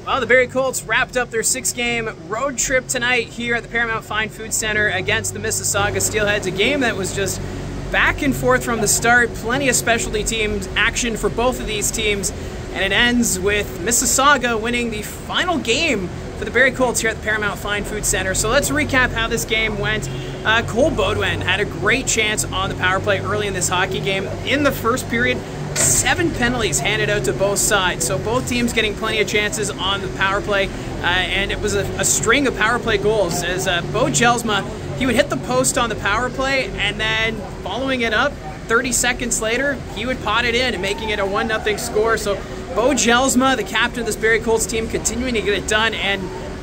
Well, the Barrie Colts wrapped up their 6-game road trip tonight here at the Paramount Fine Food Center against the Mississauga Steelheads, a game that was just back and forth from the start, plenty of specialty teams action for both of these teams, and it ends with Mississauga winning the final game for the Barrie Colts here at the Paramount Fine Food Center. So let's recap how this game went. Cole Beaudoin had a great chance on the power play early in this hockey game. In the first period, 7 penalties handed out to both sides, so both teams getting plenty of chances on the power play, and it was a string of power play goals as Bo Jelsma, he would hit the post on the power play, and then following it up 30 seconds later, he would pot it in and making it a 1-0 score. So Bo Jelsma, the captain of this Barrie Colts team, continuing to get it done, and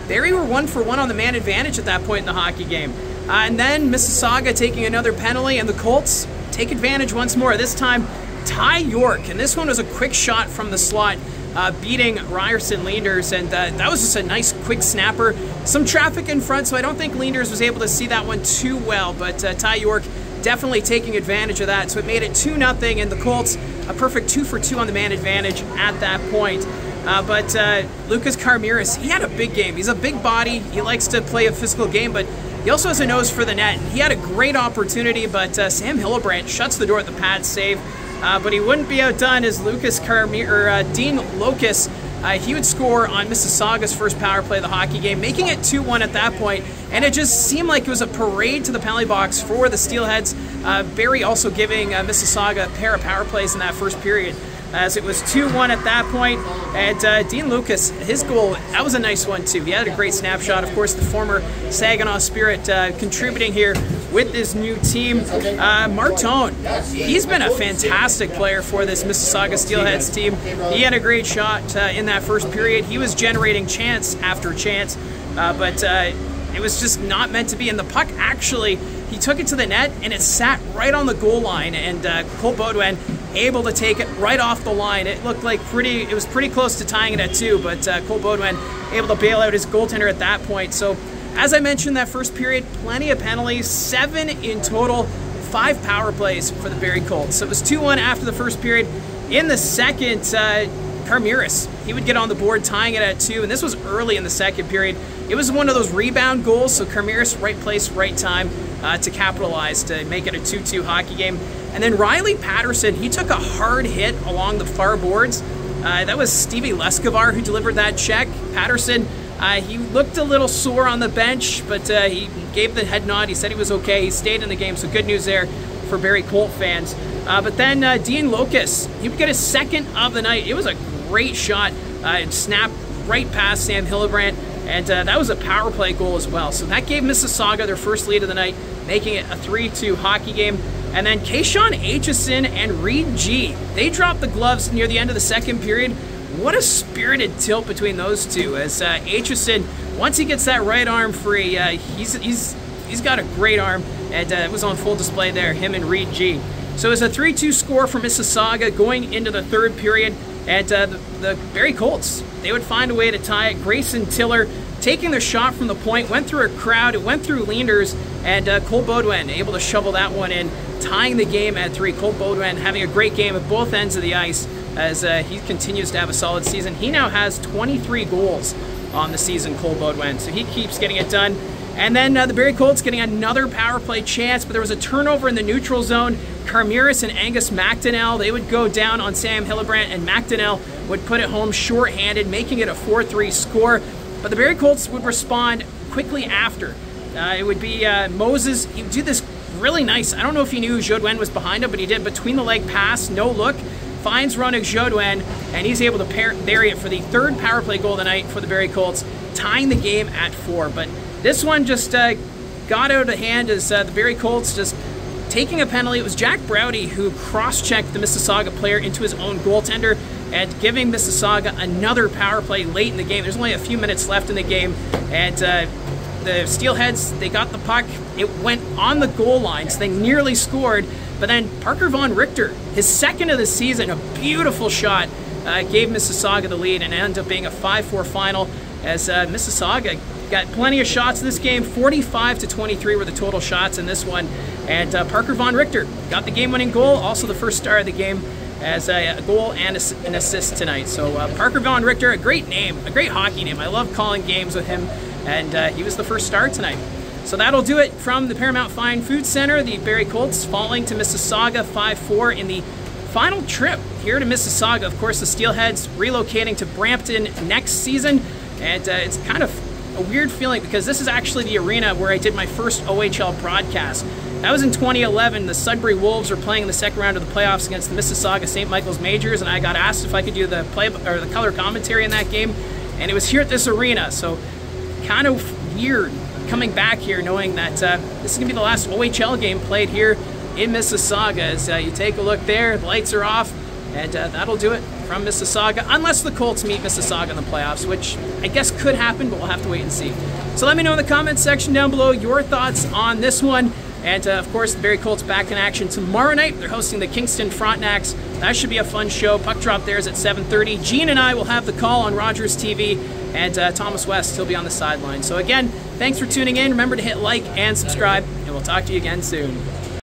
Barrie were 1 for 1 on the man advantage at that point in the hockey game. And then Mississauga taking another penalty, and the Colts take advantage once more, this time Ty York, and this one was a quick shot from the slot, beating Ryerson Leanders, and that was just a nice quick snapper. Some traffic in front, so I don't think Leanders was able to see that one too well, but Ty York definitely taking advantage of that, so it made it 2-0, and the Colts a perfect 2 for 2 on the man advantage at that point. But Lucas Carmiris, he had a big game. He's a big body, he likes to play a physical game, but he also has a nose for the net. He had a great opportunity, but Sam Hillebrand shuts the door at the pad save. But he wouldn't be outdone as Dean Locus, he would score on Mississauga's first power play of the hockey game, making it 2-1 at that point, and it just seemed like it was a parade to the penalty box for the Steelheads. Barrie also giving Mississauga a pair of power plays in that first period, as it was 2-1 at that point. And Dean Lucas, his goal, that was a nice one too. He had a great snapshot. Of course, the former Saginaw Spirit contributing here with this new team. Martone, he's been a fantastic player for this Mississauga Steelheads team. He had a great shot in that first period. He was generating chance after chance, but it was just not meant to be. And the puck actually, he took it to the net and it sat right on the goal line, and Cole Beaudoin able to take it right off the line. It looked like it was pretty close to tying it at 2, but Cole Beaudoin able to bail out his goaltender at that point. So as I mentioned, that first period, plenty of penalties, 7 in total, 5 power plays for the Barrie Colts. So it was 2-1 after the first period. In the second, Carmiris, he would get on the board, tying it at 2, and this was early in the second period. It was one of those rebound goals, so Carmiris, right place, right time to capitalize to make it a 2-2 hockey game. And then Riley Patterson, he took a hard hit along the far boards. That was Stevie Lescavar who delivered that check. Patterson, he looked a little sore on the bench, but he gave the head nod. He said he was okay. He stayed in the game, so good news there for Barrie Colt fans. But then Dean Locus, he would get his second of the night. It was a great shot. It snapped right past Sam Hillebrand, and that was a power play goal as well. So that gave Mississauga their first lead of the night, making it a 3-2 hockey game. And then Kayshawn Aitchison and Reed G, they dropped the gloves near the end of the second period. What a spirited tilt between those two, as Aitchison, once he gets that right arm free, he's got a great arm, and it was on full display there, him and Reed G. So it was a 3-2 score for Mississauga going into the third period, and the Barrie Colts, they would find a way to tie it. Grayson Tiller taking the shot from the point, went through a crowd, it went through Leanders, and Cole Beaudoin able to shovel that one in, tying the game at 3. Cole Beaudoin having a great game at both ends of the ice as he continues to have a solid season. He now has 23 goals on the season, Cole Beaudoin, so he keeps getting it done. And then the Barrie Colts getting another power play chance, but there was a turnover in the neutral zone. Carmiris and Angus McDonnell, they would go down on Sam Hillebrand, and McDonnell would put it home short-handed, making it a 4-3 score. But the Barrie Colts would respond quickly after. It would be Moses. He would do this really nice, I don't know if he knew Jodwen was behind him, but he did, between the leg pass, no look, finds Ronik Jodwen, and he's able to bury it for the third power play goal of the night for the Barrie Colts, tying the game at 4. But this one just got out of hand as the Barrie Colts just taking a penalty. It was Jack Browdy who cross-checked the Mississauga player into his own goaltender and giving Mississauga another power play late in the game. There's only a few minutes left in the game, and the Steelheads, they got the puck. It went on the goal line, so they nearly scored. But then Parker Von Richter, his second of the season, a beautiful shot, gave Mississauga the lead, and it ended up being a 5-4 final as Mississauga got plenty of shots in this game. 45-23 were the total shots in this one. And Parker Von Richter got the game-winning goal, also the first star of the game. as a goal and an assist tonight. So Parker Von Richter, a great name, a great hockey name. I love calling games with him, and he was the first star tonight. So that'll do it from the Paramount Fine Food Center. The Barrie Colts falling to Mississauga 5-4 in the final trip here to Mississauga. Of course, the Steelheads relocating to Brampton next season, and it's kind of a weird feeling because this is actually the arena where I did my first OHL broadcast. That was in 2011. The Sudbury Wolves were playing in the second round of the playoffs against the Mississauga St. Michael's Majors, and I got asked if I could do the color commentary in that game, and it was here at this arena. So kind of weird coming back here knowing that this is going to be the last OHL game played here in Mississauga. As you take a look there, the lights are off, and that'll do it from Mississauga, unless the Colts meet Mississauga in the playoffs, which I guess could happen, but we'll have to wait and see. So let me know in the comments section down below your thoughts on this one. And of course, the Barrie Colts back in action tomorrow night. They're hosting the Kingston Frontenacs. That should be a fun show. Puck drop there is at 7:30. Gene and I will have the call on Rogers TV, and Thomas West, he'll be on the sideline. So again, thanks for tuning in. Remember to hit like and subscribe, and we'll talk to you again soon.